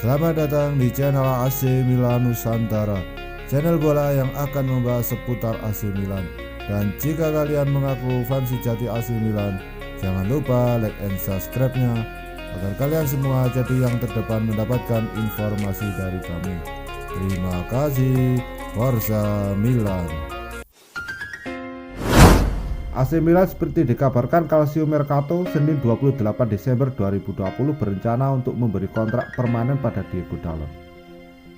Selamat datang di channel AC Milan Nusantara, channel bola yang akan membahas seputar AC Milan. Dan jika kalian mengaku fans sejati AC Milan, jangan lupa like and subscribe-nya agar kalian semua jadi yang terdepan mendapatkan informasi dari kami. Terima kasih. Forza Milan. AC Milan seperti dikabarkan Calcio Mercato Senin 28 Desember 2020 berencana untuk memberi kontrak permanen pada Diego Dalot.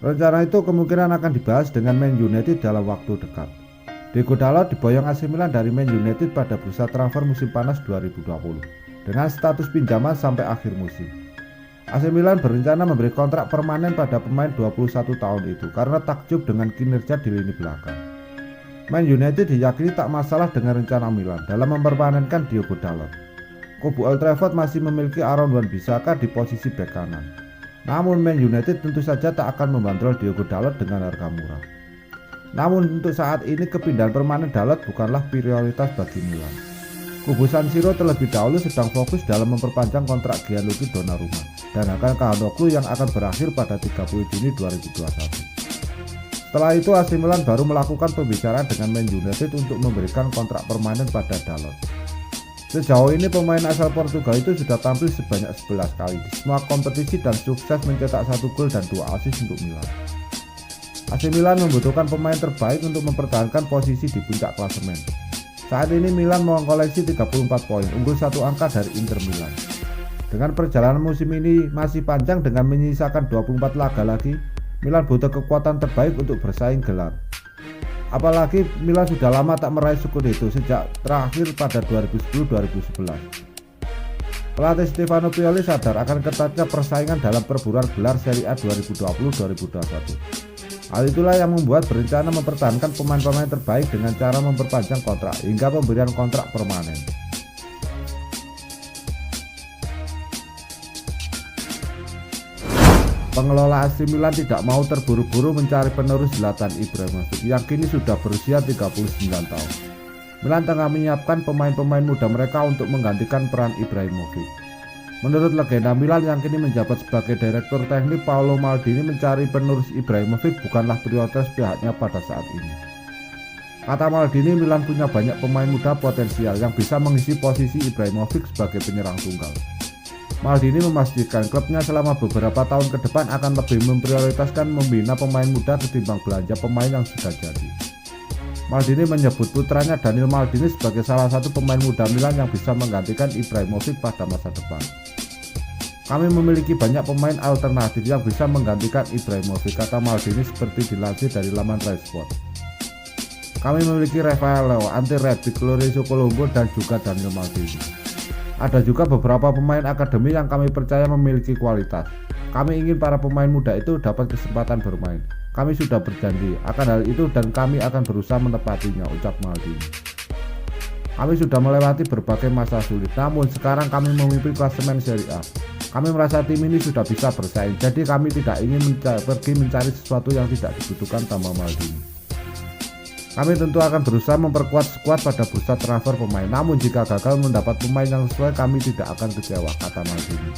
Rencana itu kemungkinan akan dibahas dengan Man United dalam waktu dekat. Diego Dalot diboyong AC Milan dari Man United pada bursa transfer musim panas 2020 dengan status pinjaman sampai akhir musim. AC Milan berencana memberi kontrak permanen pada pemain 21 tahun itu karena takjub dengan kinerja di lini belakang. Man United diyakini tak masalah dengan rencana Milan dalam mempermanenkan Diego Dalot. Kubu Old Trafford masih memiliki Aaron Wan-Bissaka di posisi bek kanan. Namun Man United tentu saja tak akan membandrol Diego Dalot dengan harga murah. Namun untuk saat ini kepindahan permanen Dalot bukanlah prioritas bagi Milan. Kubu San Siro terlebih dahulu sedang fokus dalam memperpanjang kontrak Gianluigi Donnarumma dan akan Calhanoglu yang akan berakhir pada 30 Juni 2021. Setelah itu AC Milan baru melakukan pembicaraan dengan Man United untuk memberikan kontrak permanen pada Dalot. Sejauh ini pemain asal Portugal itu sudah tampil sebanyak 11 kali di semua kompetisi dan sukses mencetak 1 gol dan 2 assist untuk Milan. AC Milan membutuhkan pemain terbaik untuk mempertahankan posisi di puncak klasemen. Saat ini Milan mengoleksi 34 poin, unggul 1 angka dari Inter Milan. Dengan perjalanan musim ini masih panjang dengan menyisakan 24 laga lagi, Milan butuh kekuatan terbaik untuk bersaing gelar. Apalagi Milan sudah lama tak meraih Scudetto sejak terakhir pada 2010-2011. Pelatih Stefano Pioli sadar akan ketatnya persaingan dalam perburuan gelar Serie A 2020-2021. Hal itulah yang membuat berencana mempertahankan pemain-pemain terbaik dengan cara memperpanjang kontrak hingga pemberian kontrak permanen. Pengelola AC Milan tidak mau terburu-buru mencari penerus Zlatan Ibrahimovic yang kini sudah berusia 39 tahun. Milan tengah menyiapkan pemain-pemain muda mereka untuk menggantikan peran Ibrahimovic. Menurut legenda Milan yang kini menjabat sebagai direktur teknik, Paolo Maldini, mencari penerus Ibrahimovic bukanlah prioritas pihaknya pada saat ini. Kata Maldini, Milan punya banyak pemain muda potensial yang bisa mengisi posisi Ibrahimovic sebagai penyerang tunggal. Maldini memastikan klubnya selama beberapa tahun ke depan akan lebih memprioritaskan membina pemain muda ketimbang belanja pemain yang sudah jadi. Maldini menyebut putranya Daniel Maldini sebagai salah satu pemain muda Milan yang bisa menggantikan Ibrahimovic pada masa depan. Kami memiliki banyak pemain alternatif yang bisa menggantikan Ibrahimovic, kata Maldini seperti dilansir dari laman Rai Sport. Kami memiliki Rafael Leao, Ante Rebic, Lorenzo Colombo, dan juga Daniel Maldini. Ada juga beberapa pemain akademi yang kami percaya memiliki kualitas. Kami ingin para pemain muda itu dapat kesempatan bermain. Kami sudah berjanji akan hal itu dan kami akan berusaha menepatinya, ucap Maldini. Kami sudah melewati berbagai masa sulit, namun sekarang kami memimpin klasemen Serie A. Kami merasa tim ini sudah bisa bersaing, jadi kami tidak ingin pergi mencari sesuatu yang tidak dibutuhkan, tambah Maldini. Kami tentu akan berusaha memperkuat skuad pada bursa transfer pemain, namun jika gagal mendapat pemain yang sesuai kami tidak akan kecewa, kata Maldini.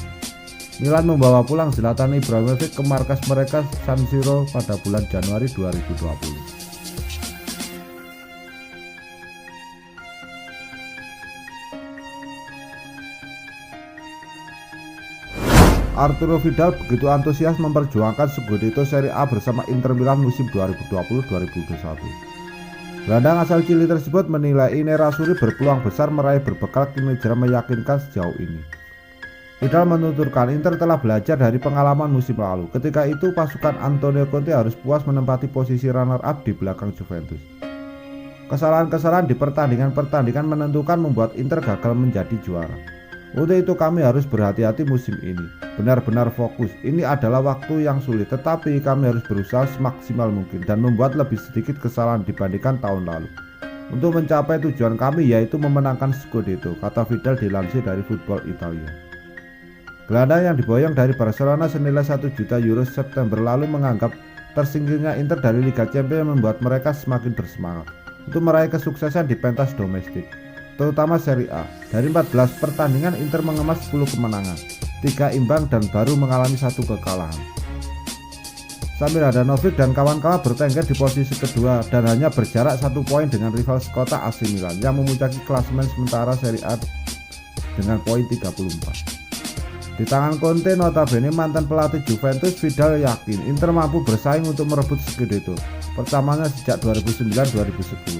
Milan membawa pulang Zlatan Ibrahimovic ke markas mereka San Siro pada bulan Januari 2020. Arturo Vidal begitu antusias memperjuangkan Scudetto Serie A bersama Inter Milan musim 2020-2021. Gelandang asal Chili tersebut menilai Nerazzurri berpeluang besar meraih berbekal kinerja meyakinkan sejauh ini. Vidal menuturkan Inter telah belajar dari pengalaman musim lalu. Ketika itu pasukan Antonio Conte harus puas menempati posisi runner-up di belakang Juventus. Kesalahan-kesalahan di pertandingan-pertandingan menentukan membuat Inter gagal menjadi juara. Untuk itu kami harus berhati-hati musim ini, benar-benar fokus. Ini adalah waktu yang sulit, tetapi kami harus berusaha semaksimal mungkin dan membuat lebih sedikit kesalahan dibandingkan tahun lalu untuk mencapai tujuan kami, yaitu memenangkan Scudetto, kata Vidal dilansir dari Football Italia. Gelandang yang diboyong dari Barcelona senilai 1 juta euro September lalu menganggap tersingkirnya Inter dari Liga Champions membuat mereka semakin bersemangat untuk meraih kesuksesan di pentas domestik, terutama Serie A. Dari 14 pertandingan Inter mengemas 10 kemenangan, 3 imbang dan baru mengalami 1 kekalahan. Samir Handanovic dan kawan-kawan bertengger di posisi kedua dan hanya berjarak 1 poin dengan rival sekota AC Milan yang memuncaki klasemen sementara Serie A dengan poin 34. Di tangan Conte, notabene mantan pelatih Juventus, Vidal yakin Inter mampu bersaing untuk merebut Scudetto pertamanya sejak 2009-2010.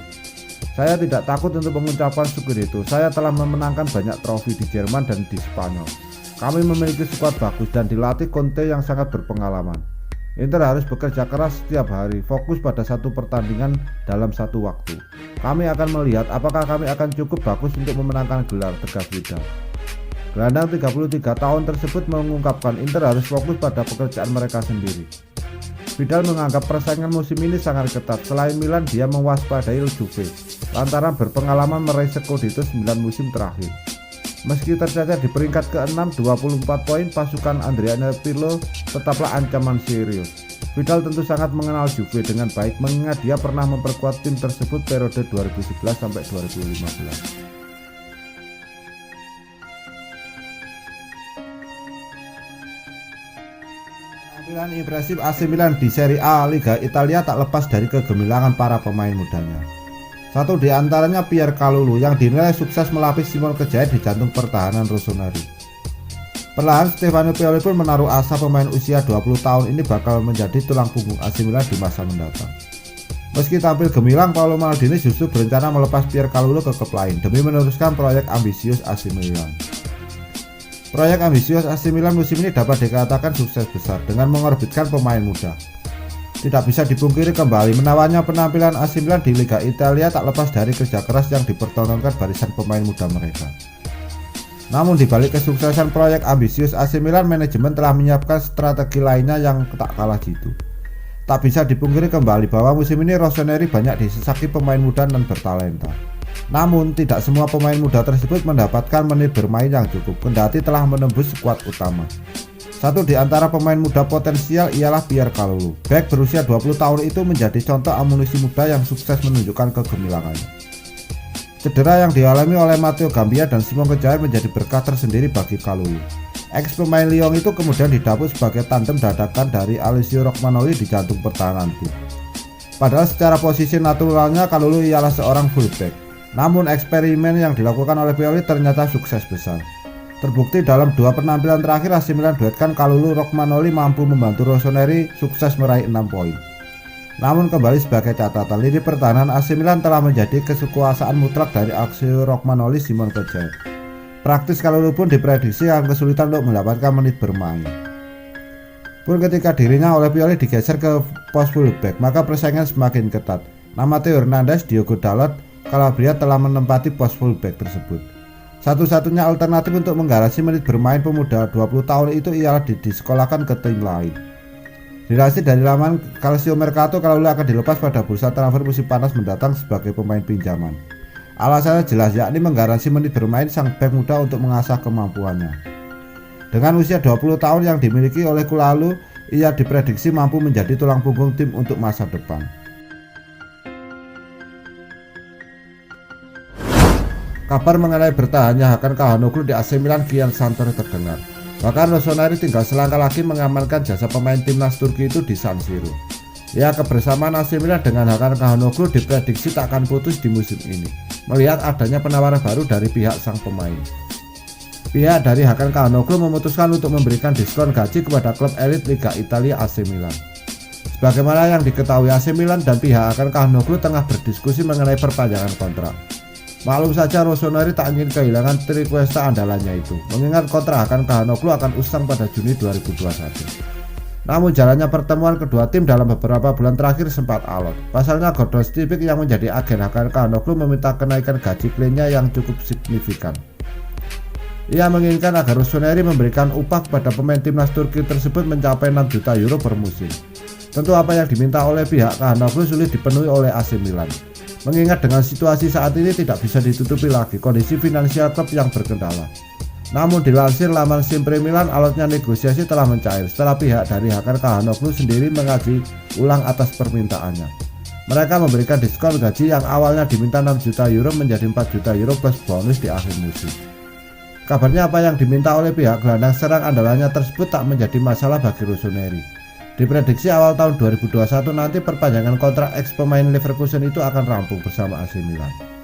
Saya tidak takut untuk mengucapkan Scudetto. Saya telah memenangkan banyak trofi di Jerman dan di Spanyol. Kami memiliki skuad bagus dan dilatih Conte yang sangat berpengalaman. Inter harus bekerja keras setiap hari, fokus pada satu pertandingan dalam satu waktu. Kami akan melihat apakah kami akan cukup bagus untuk memenangkan gelar, tegas Vidal. Gelandang 33 tahun tersebut mengungkapkan Inter harus fokus pada pekerjaan mereka sendiri. Vidal menganggap persaingan musim ini sangat ketat. Selain Milan, dia mewaspadai Juve lantaran berpengalaman meraih Scudetto 9 musim terakhir. Meski tercatat di peringkat ke-6 24 poin, pasukan Andrea Pirlo tetaplah ancaman serius. Vidal tentu sangat mengenal Juve dengan baik mengingat dia pernah memperkuat tim tersebut periode 2011 sampai 2015. Penampilan impresif AC Milan di Serie A Liga Italia tak lepas dari kegemilangan para pemain mudanya. Satu di antaranya Pierre Kalulu yang dinilai sukses melapis Simon Kjær di jantung pertahanan Rossoneri. Perlahan Stefano Pioli pun menaruh asa pemain usia 20 tahun ini bakal menjadi tulang punggung AC Milan di masa mendatang. Meski tampil gemilang, Paolo Maldini justru berencana melepas Pierre Kalulu ke klub lain demi meneruskan proyek ambisius AC Milan. Proyek ambisius AC Milan musim ini dapat dikatakan sukses besar dengan mengorbitkan pemain muda. Tidak bisa dipungkiri kembali menawannya penampilan AC Milan di Liga Italia tak lepas dari kerja keras yang dipertontonkan barisan pemain muda mereka. Namun di balik kesuksesan proyek ambisius AC Milan, manajemen telah menyiapkan strategi lainnya yang tak kalah jitu. Tak bisa dipungkiri kembali bahwa musim ini Rossoneri banyak disesaki pemain muda dan bertalenta. Namun tidak semua pemain muda tersebut mendapatkan menit bermain yang cukup kendati telah menembus skuad utama. Satu di antara pemain muda potensial ialah Pierre Kalulu. Bek berusia 20 tahun itu menjadi contoh amunisi muda yang sukses menunjukkan kegemilangannya. Cedera yang dialami oleh Matteo Gambia dan Simon Kjær menjadi berkah tersendiri bagi Kalulu. Ex pemain Lyon itu kemudian didapuk sebagai tandem dadakan dari Alessio Romagnoli di jantung pertahanan tim. Padahal secara posisi naturalnya Kalulu ialah seorang fullback. Namun eksperimen yang dilakukan oleh Pioli ternyata sukses besar. Terbukti dalam 2 penampilan terakhir AC Milan duetkan Kalulu Romagnoli mampu membantu Rossoneri sukses meraih 6 poin. Namun kembali sebagai catatan, lini pertahanan AC Milan telah menjadi kekuasaan mutlak dari Alessio Romagnoli Simon Kjær. Praktis Kalulu pun diprediksi akan kesulitan untuk mendapatkan menit bermain. Pun ketika dirinya oleh Pioli digeser ke pos fullback, maka persaingan semakin ketat. Nama Theo Hernandez, Diogo Dalot, Calabria telah menempati pos fullback tersebut. Satu-satunya alternatif untuk menggarasi menit bermain pemuda 20 tahun itu ialah disekolahkan ke tim lain. Dilansir dari laman Calcio Mercato, Kalulu akan dilepas pada bursa transfer musim panas mendatang sebagai pemain pinjaman. Alasannya jelas, yakni menggarasi menit bermain sang bek muda untuk mengasah kemampuannya. Dengan usia 20 tahun yang dimiliki oleh Kalulu, ia diprediksi mampu menjadi tulang punggung tim untuk masa depan. Kabar mengenai bertahannya Hakan Calhanoglu di AC Milan kian santer terdengar. Bahkan Rossoneri tinggal selangkah lagi mengamankan jasa pemain timnas Turki itu di San Siro. Ya, kebersamaan AC Milan dengan Hakan Calhanoglu diprediksi tak akan putus di musim ini, melihat adanya penawaran baru dari pihak sang pemain. Pihak dari Hakan Calhanoglu memutuskan untuk memberikan diskon gaji kepada klub elit Liga Italia AC Milan. Sebagaimana yang diketahui, AC Milan dan pihak Hakan Calhanoglu tengah berdiskusi mengenai perpanjangan kontrak. Maklum saja Rossoneri tak ingin kehilangan triquesta andalannya itu, mengingat kontrak Hakan Calhanoglu akan usang pada Juni 2021. Namun jalannya pertemuan kedua tim dalam beberapa bulan terakhir sempat alot. Pasalnya Gordon Stipic yang menjadi agen Hakan Calhanoglu meminta kenaikan gaji kliennya yang cukup signifikan. Ia menginginkan agar Rossoneri memberikan upah kepada pemain timnas Turki tersebut mencapai 6 juta euro per musim. Tentu apa yang diminta oleh pihak Calhanoglu sulit dipenuhi oleh AC Milan. Mengingat dengan situasi saat ini tidak bisa ditutupi lagi kondisi finansial klub yang berkendala. Namun dilansir laman Sempre Milan, alotnya negosiasi telah mencair setelah pihak dari Hakan Calhanoglu sendiri mengaji ulang atas permintaannya. Mereka memberikan diskon gaji yang awalnya diminta 6 juta euro menjadi 4 juta euro plus bonus di akhir musim. Kabarnya apa yang diminta oleh pihak gelandang serang andalannya tersebut tak menjadi masalah bagi Rossoneri. Diprediksi awal tahun 2021 nanti perpanjangan kontrak ex pemain Leverkusen itu akan rampung bersama AC Milan.